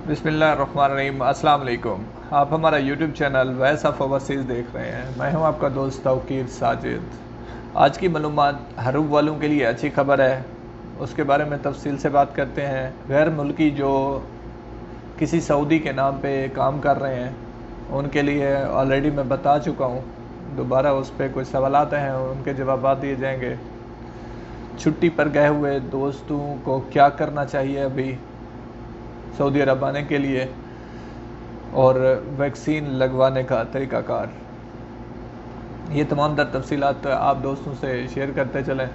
बिस्मिल्लाहिर्रहमानिर्रहीम। अस्सलाम वालेकुम। आप हमारा YouTube channel voice of overseas देख रहे हैं। मैं हूं आपका दोस्त तौकीर साजिद। आज की मालूमात हरूब वालों के लिए अच्छी खबर है, उसके बारे में तफसील से बात करते हैं। गैर मुल्की जो किसी सऊदी के नाम पे काम कर रहे हैं उनके लिए ऑलरेडी मैं बता चुका हूं, दोबारा उस पर कुछ सवालात हैं उनके जवाब दिए जाएंगे। छुट्टी पर गए हुए दोस्तों को क्या करना चाहिए अभी सऊदी अरब आने के लिए, और वैक्सीन लगवाने का तरीक़ाकार, ये तमाम दर तफसीलात आप दोस्तों से शेयर करते चलें।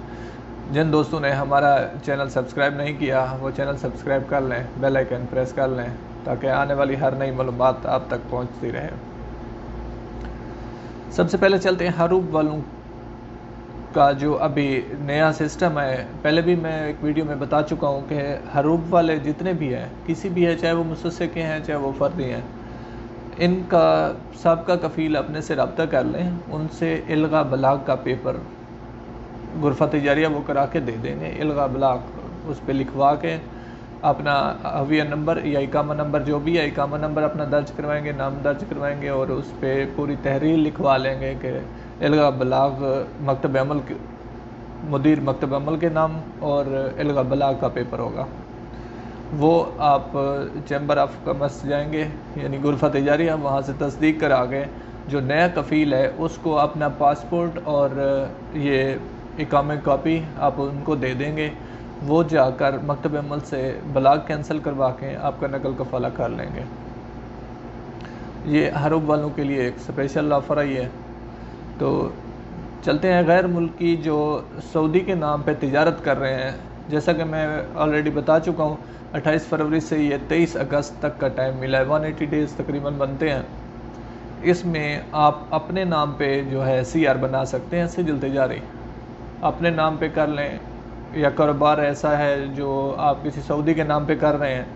जिन दोस्तों ने हमारा चैनल सब्सक्राइब नहीं किया वो चैनल सब्सक्राइब कर लें, बेल आइकन प्रेस कर लें ताकि आने वाली हर नई मालूमात आप तक पहुंचती रहे। सबसे पहले चलते हैं हरूब वालों का जो अभी नया सिस्टम है। पहले भी मैं एक वीडियो में बता चुका हूँ कि हरूब वाले जितने भी हैं, किसी भी है, चाहे वो मुसस्से के हैं चाहे वो फर्दी हैं, इनका साबका कफ़ील अपने से रब्ता कर लें, उनसे इल्गा बलाग का पेपर गुरफ़ा तिजारिया वो करा के दे देंगे। इल्गा बलाग उस पर लिखवा के अपना हविया नंबर या इकामा नंबर जो भी है, इकामा नंबर अपना दर्ज करवाएंगे, नाम दर्ज करवाएंगे और उस पर पूरी तहरीर लिखवा लेंगे कि इल्गा बलाग मकतब अमल मुदीर मकतब अमल के नाम और इल्गा बलाग का पेपर होगा। वो आप चैम्बर ऑफ कॉमर्स जाएंगे यानी गुरफ़ा तिजारिया, वहाँ से तस्दीक करा के जो नया कफ़ील है उसको अपना पासपोर्ट और ये इकामे कॉपी आप उनको दे देंगे। वो जाकर मकतब अमल से बलाग कैंसिल करवा के आपका नकल कफ़ाला कर लेंगे। ये हरूब वालों के लिए एक स्पेशल ऑफ़र आई है। तो चलते हैं गैर मुल्की जो सऊदी के नाम पे तिजारत कर रहे हैं। जैसा कि मैं ऑलरेडी बता चुका हूँ, 28 फरवरी से ये 23 अगस्त तक का टाइम मिला है, 180 डेज़ तकरीबन बनते हैं। इसमें आप अपने नाम पे जो है CR बना सकते हैं, सिजिल तिजारी अपने नाम पे कर लें, या कारोबार ऐसा है जो आप किसी सऊदी के नाम पे कर रहे हैं,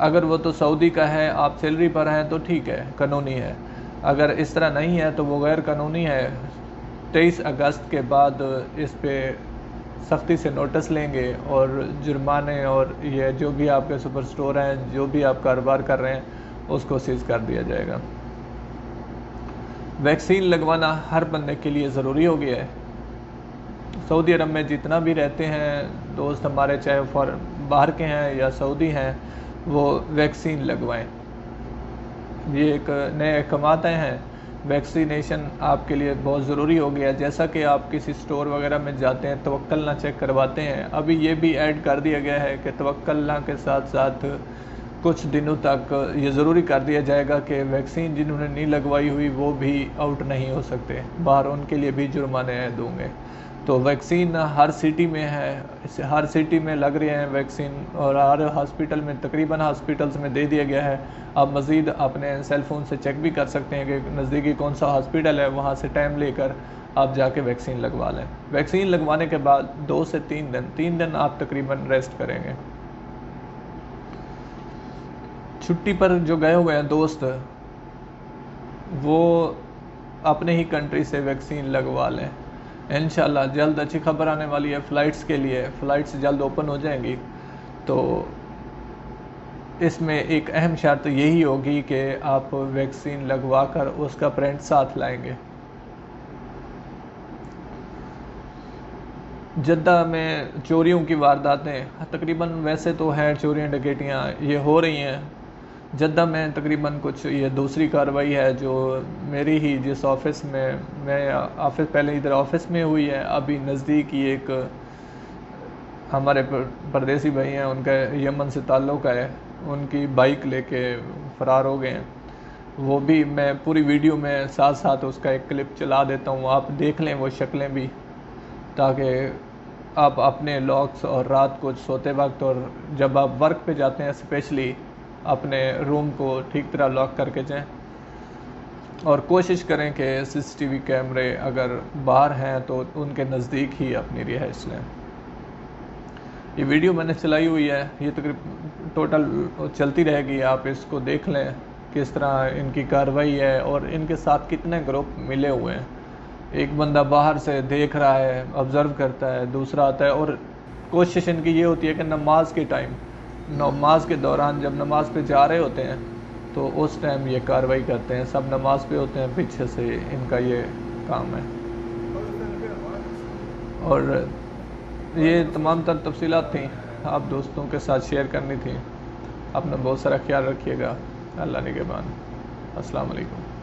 अगर वो तो सऊदी का है, आप सैलरी पर हैं तो ठीक है, कानूनी है। अगर इस तरह नहीं है तो वो गैर कानूनी है। 23 अगस्त के बाद इस पे सख्ती से नोटिस लेंगे और जुर्माने और ये जो भी आपके सुपर स्टोर हैं, जो भी आप कारोबार कर रहे हैं, उसको सीज़ कर दिया जाएगा। वैक्सीन लगवाना हर बंदे के लिए ज़रूरी हो गया है। सऊदी अरब में जितना भी रहते हैं दोस्त हमारे, चाहे बाहर के हैं या सऊदी हैं, वो वैक्सीन लगवाएं। ये एक नए अहकामात हैं। वैक्सीनेशन आपके लिए बहुत ज़रूरी हो गया है। जैसा कि आप किसी स्टोर वगैरह में जाते हैं तवक्कलना चेक करवाते हैं, अभी ये भी ऐड कर दिया गया है कि तवक्कलना के साथ साथ कुछ दिनों तक ये ज़रूरी कर दिया जाएगा कि वैक्सीन जिन्होंने नहीं लगवाई हुई वो भी आउट नहीं हो सकते बाहर, उनके लिए भी जुर्माने दूंगे। तो वैक्सीन हर सिटी में है, हर सिटी में लग रहे हैं वैक्सीन, और हर हॉस्पिटल में, तकरीबन हॉस्पिटल्स में दे दिया गया है। आप मज़ीद अपने सेल फ़ोन से चेक भी कर सकते हैं कि नज़दीकी कौन सा हॉस्पिटल है, वहाँ से टाइम लेकर आप जाके वैक्सीन लगवा लें। वैक्सीन लगवाने के बाद 2 से 3 दिन आप तकरीबन रेस्ट करेंगे। छुट्टी पर जो गए हुए हैं दोस्त, वो अपने ही कंट्री से वैक्सीन लगवा लें। इंशाल्लाह जल्द अच्छी खबर आने वाली है फ़्लाइट्स के लिए। फ़्लाइट्स जल्द ओपन हो जाएंगी, तो इसमें एक अहम शर्त यही होगी कि आप वैक्सीन लगवा कर उसका प्रिंट साथ लाएंगे। जद्दा में चोरियों की वारदातें तकरीबन, वैसे तो है चोरियाँ डकैतियाँ ये हो रही हैं जद्दा में, तकरीबन कुछ ये दूसरी कार्रवाई है जो मेरी ही जिस ऑफ़िस में मैं ऑफ़िस पहले इधर ऑफ़िस में हुई है, अभी नज़दीक ही एक हमारे परदेसी भाई हैं, उनका यमन से ताल्लुक़ है, उनकी बाइक लेके फ़रार हो गए हैं। वो भी मैं पूरी वीडियो में साथ साथ उसका एक क्लिप चला देता हूँ, आप देख लें वो शक्लें भी, ताकि आप अपने लॉक्स और रात को सोते वक्त और जब आप वर्क पे जाते हैं स्पेशली अपने रूम को ठीक तरह लॉक करके जाएं, और कोशिश करें कि CCTV कैमरे अगर बाहर हैं तो उनके नज़दीक ही अपनी रिहाइश लें। ये वीडियो मैंने चलाई हुई है, ये तकरीबन टोटल चलती रहेगी, आप इसको देख लें किस तरह इनकी कार्रवाई है और इनके साथ कितने ग्रुप मिले हुए हैं। एक बंदा बाहर से देख रहा है, ऑब्ज़र्व करता है, दूसरा आता है, और कोशिश इनकी ये होती है कि नमाज के टाइम नमाज के दौरान जब नमाज पे जा रहे होते हैं तो उस टाइम ये कार्रवाई करते हैं। सब नमाज पे होते हैं, पीछे से इनका ये काम है। और ये तमाम तर तफसीलात थी, आप दोस्तों के साथ शेयर करनी थी। अपना बहुत सारा ख्याल रखिएगा। अल्लाह निगहबान। अस्सलाम वालेकुम।